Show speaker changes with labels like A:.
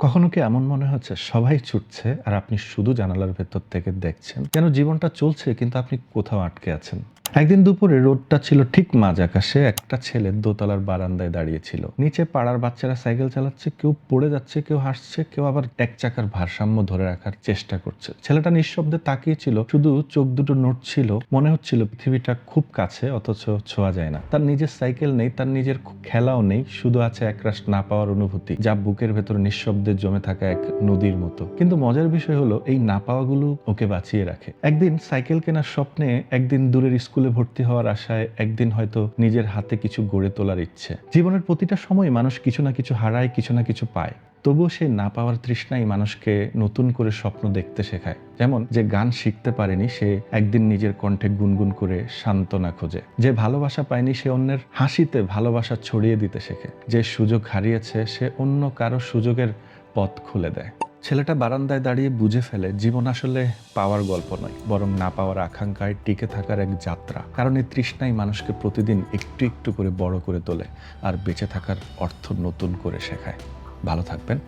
A: কখনো কি এমন মনে হচ্ছে সবাই ছুটছে আর আপনি শুধু জানালার ভেতর থেকে দেখছেন? যেন জীবনটা চলছে কিন্তু আপনি কোথাও আটকে আছেন। একদিন দুপুরে রোদটা ছিল ঠিক মাঝ আকাশে। একটা ছেলে দোতলার বারান্দায় দাঁড়িয়েছিল। নিচে পাড়ার বাচ্চারা সাইকেল চালাচ্ছে, কেউ পড়ে যাচ্ছে, কেউ হাসছে, কেউ আবার এক চাকার ভারসাম্য ধরে রাখার চেষ্টা করছে। ছেলেটা নিঃশব্দে তাকিয়েছিল, শুধু চোখ দুটো নড়ছিল। মনে হচ্ছিল পৃথিবীটা খুব কাছে অথচ ছোঁয়া যায় না। তার নিজের সাইকেল নেই, তার নিজের খেলাও নেই, শুধু আছে একরাশ না পাওয়ার অনুভূতি, যা বুকের ভেতর নিঃশব্দে জমে থাকা এক নদীর মতো। কিন্তু মজার বিষয় হলো এই না পাওয়াগুলো ওকে বাঁচিয়ে রাখে। একদিন সাইকেল কেনার স্বপ্নে, একদিন দূরের স্কুলে ভর্তি হওয়ার আশায়, একদিন হয়তো নিজের হাতে কিছু গড়ে তোলার ইচ্ছে। জীবনের প্রতিটা সময় মানুষ কিছু না কিছু হারায়, কিছু না কিছু পায়। তবুও সেই না পাওয়ার তৃষ্ণাই মানুষকে নতুন করে স্বপ্ন দেখতে শেখায়। যেমন যে গান শিখতে পারেনি সে একদিন নিজের কণ্ঠে গুনগুন করে সান্ত্বনা খোঁজে। যে ভালোবাসা পায়নি সে অন্যের হাসিতে ভালোবাসা ছড়িয়ে দিতে শেখে। যে সুযোগ হারিয়েছে সে অন্য কারো সুযোগের পথ খুলে দেয়। ছেলেটা বারান্দায় দাঁড়িয়ে বুঝে ফেলে জীবন আসলে পাওয়ার গল্প নয়, বরং না পাওয়ার আকাঙ্ক্ষায় টিকে থাকার এক যাত্রা। কারণ এই তৃষ্ণাই মানুষকে প্রতিদিন একটু একটু করে বড় করে তোলে আর বেঁচে থাকার অর্থ নতুন করে শেখায়। ভালো থাকবেন।